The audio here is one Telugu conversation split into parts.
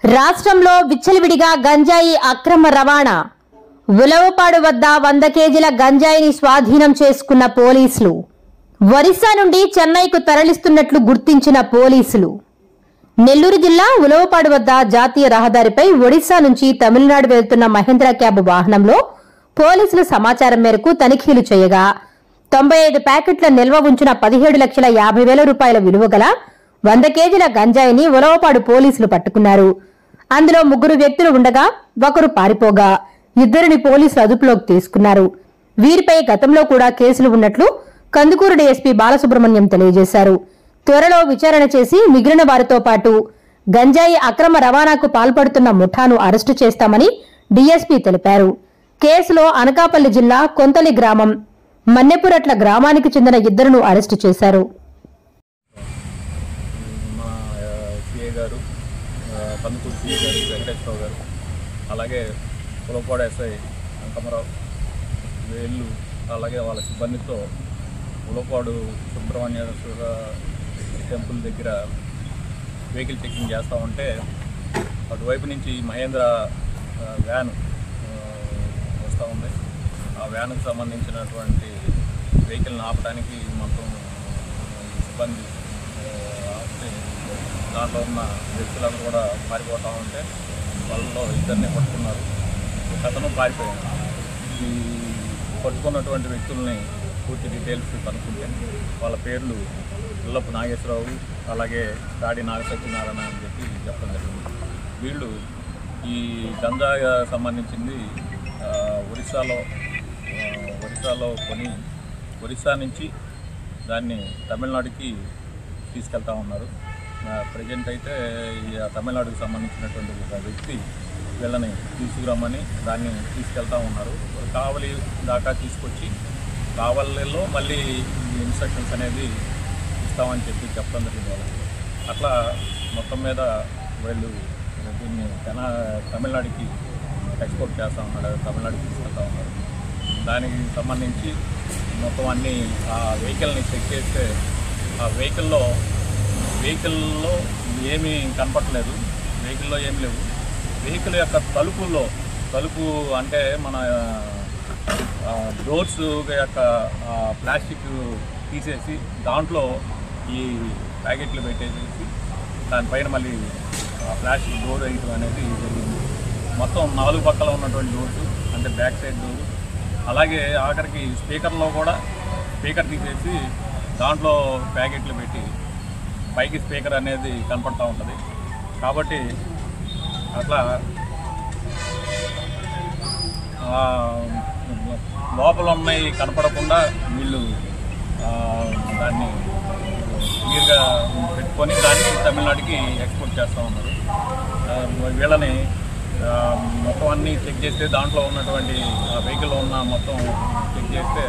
రాష్ట్రంలో విచ్చలవిడిగా గంజాయి అక్రమ రవాణా. ఉలవపాడు వద్ద 100 కేజీల గంజాయిని స్వాధీనం చేసుకున్న పోలీసులు. ఒరిస్సా నుండి చెన్నైకు తరలిస్తున్నట్లు గుర్తించిన పోలీసులు. నెల్లూరు జిల్లా ఉలవపాడు వద్ద జాతీయ రహదారిపై ఒడిశా నుంచి తమిళనాడు వెళ్తున్న మహేంద్ర క్యాబ్ వాహనంలో పోలీసులు సమాచారం మేరకు తనిఖీలు చేయగా 95 ప్యాకెట్ల నిల్వ ఉంచిన 17,50,000 రూపాయల విలువ గల 100 కేజీల గంజాయిని ఉలవపాడు పోలీసులు పట్టుకున్నారు. అందులో 3 వ్యక్తులు ఉండగా ఒకరు పారిపోగా 2ని పోలీసులు అదుపులోకి తీసుకున్నారు. వీరిపై గతంలో కూడా కేసులు ఉన్నట్లు కందుకూరు డీఎస్పీ బాలసుబ్రహ్మణ్యం తెలియజేశారు. త్వరలో విచారణ చేసి మిగిలిన వారితో పాటు గంజాయి అక్రమ రవాణాకు పాల్పడుతున్న ముఠాను అరెస్టు చేస్తామని డీఎస్పీ తెలిపారు. కేసులో అనకాపల్లి జిల్లా కొంతలి గ్రామం మన్నెపురట్ల గ్రామానికి చెందిన 2ను అరెస్టు చేశారు. కందుకూరు సిఐ గారు వెంకటేశ్వరరావు గారు, అలాగే ఉలవపాడు ఎస్ఐ అంకమరావు వీళ్ళు అలాగే వాళ్ళ సిబ్బందితో ఉలవపాడు సుబ్రహ్మణ్యేశ్వర టెంపుల్ దగ్గర వెహికల్ చెకింగ్ చేస్తూ ఉంటే అటువైపు నుంచి మహేంద్ర వ్యాన్ వస్తూ ఉంది. ఆ వ్యాన్కు సంబంధించినటువంటి వెహికల్ని ఆపడానికి మొత్తం సిబ్బంది ఆపితే దాంట్లో ఉన్న వ్యక్తులందరూ కూడా పారిపోతూ ఉంటే వాళ్ళలో 2ని పట్టుకున్నారు. అతను పారిపోయాడు. ఈ పట్టుకున్నటువంటి వ్యక్తుల్ని పూర్తి డీటెయిల్స్ కనుక్కుంటే వాళ్ళ పేర్లు ఉల్లపు నాగేశ్వరరావు, అలాగే తాడి నాగసత్యనారాయణ అని చెప్పి చెప్పడం జరిగింది. వీళ్ళు ఈ గంజా సంబంధించింది ఒరిస్సాలో కొని ఒరిస్సా నుంచి దాన్ని తమిళనాడుకి తీసుకెళ్తా ఉన్నారు. ప్రజెంట్ అయితే తమిళనాడుకి సంబంధించినటువంటి ఒక వ్యక్తి వీళ్ళని తీసుకురమ్మని దాన్ని తీసుకెళ్తా ఉన్నారు. కావలి దాకా తీసుకొచ్చి కావలిలో మళ్ళీ ఇన్స్ట్రక్షన్స్ అనేది ఇస్తామని చెప్పి చెప్పడం జరిగింది వాళ్ళకి. అట్లా మొత్తం మీద వీళ్ళు దీన్ని తమిళనాడుకి ఎక్స్పోర్ట్ చేస్తూ ఉన్నారు, తమిళనాడుకి తీసుకెళ్తా ఉన్నారు. దానికి సంబంధించి మొత్తం అన్నీ ఆ వెహికల్ని చెక్ చేస్తే ఆ వెహికల్లో ఏమీ కనపడలేదు. వెహికల్లో ఏమి లేవు. వెహికల్ యొక్క తలుపు అంటే మన డోర్స్ యొక్క ప్లాస్టిక్ తీసేసి దాంట్లో ఈ ప్యాకెట్లు పెట్టేసేసి దానిపైన మళ్ళీ ప్లాస్టిక్ డోర్ వేయడం అనేది జరిగింది. మొత్తం 4 పక్కల ఉన్నటువంటి డోర్స్ అంటే బ్యాక్ సైడ్ డోర్, అలాగే ఆఖరికి స్పీకర్లో కూడా స్పీకర్ తీసేసి దాంట్లో ప్యాకెట్లు పెట్టి పైకి స్పీకర్ అనేది కనపడుతూ ఉంటుంది. కాబట్టి అట్లా లోపల ఉన్నాయి కనపడకుండా వీళ్ళు దాన్ని క్లియర్గా పెట్టుకొని దాన్ని తమిళనాడుకి ఎక్స్పోర్ట్ చేస్తూ ఉన్నారు. వీళ్ళని మొత్తం అన్నీ చెక్ చేస్తే దాంట్లో ఉన్నటువంటి వెహికల్లో ఉన్న మొత్తం చెక్ చేస్తే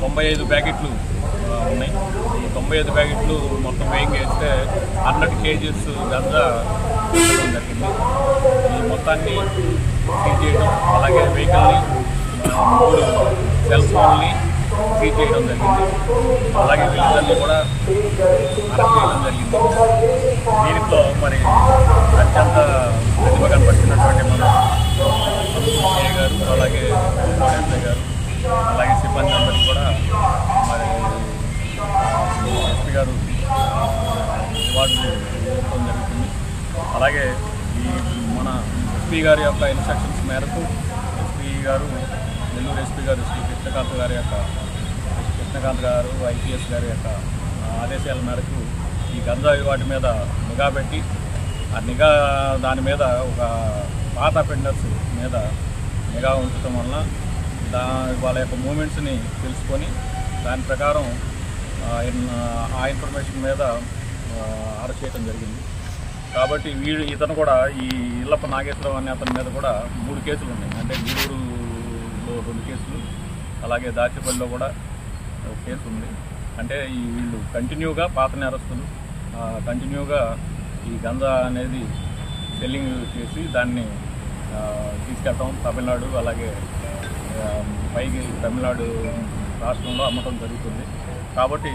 95 ప్యాకెట్లు ఉన్నాయి. ఈ 95 ప్యాకెట్లు మొత్తం వెయింగ్ చేస్తే 100 కేజీస్ గంజా జరిగింది. ఈ మొత్తాన్ని సీజ్ చేయడం, అలాగే వెహికల్ని 3 సెల్ ఫోన్ని సీజ్ చేయడం జరిగింది. అలాగే వీళ్ళందరినీ కూడా అరెస్ట్ చేయడం జరిగింది. దీంట్లో మరి అత్యంత ప్రతిభ కనపరిచినటువంటి మన సిఐ గారు, అలాగే ఎస్ఐ గారు, అలాగే సిబ్బంది అందరికీ కూడా మరి ఎస్పీ గారు రివార్డు ఇవ్వడం జరుగుతుంది. అలాగే ఈ మన ఎస్పీ గారి యొక్క ఇన్స్ట్రక్షన్స్ మేరకు నెల్లూరు ఎస్పీ గారు శ్రీ కృష్ణకాంత్ గారు ఐపీఎస్ గారి యొక్క ఆదేశాల మేరకు ఈ గంజాయి వాటి మీద నిఘా పెట్టి ఆ దాని మీద ఒక పాత పెండర్స్ మీద నిఘా ఉంచడం వలన వాళ్ళ యొక్క మూమెంట్స్ని తెలుసుకొని దాని ప్రకారం ఆ ఇన్ఫర్మేషన్ మీద అరెస్ట్ చేయడం జరిగింది. కాబట్టి ఇతను కూడా ఈ ఇల్లప్ప నాగేశ్వరరావు అనే అతని మీద కూడా 3 కేసులు ఉన్నాయి. అంటే గూడూరులో 2 కేసులు, అలాగే దాచిపల్లిలో కూడా 1 కేసు ఉంది. అంటే వీళ్ళు కంటిన్యూగా పాత నేరస్తులు కంటిన్యూగా ఈ గంజా అనేది సెల్లింగ్ చేసి దాన్ని తీసుకెళ్ళటం తమిళనాడు, అలాగే పైకి తమిళనాడు రాష్ట్రంలో అమ్మటం జరుగుతుంది. కాబట్టి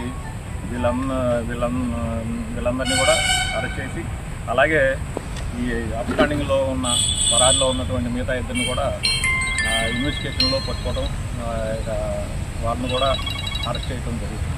వీళ్ళందరినీ కూడా అరెస్ట్ చేసి అలాగే ఈ అప్స్టాండింగ్లో ఉన్న పరాజీలో ఉన్నటువంటి మిగతా ఇద్దరిని కూడా ఇన్వెస్టిగేషన్లో పట్టుకోవడం వాళ్ళని కూడా అరెస్ట్ చేయడం జరుగుతుంది.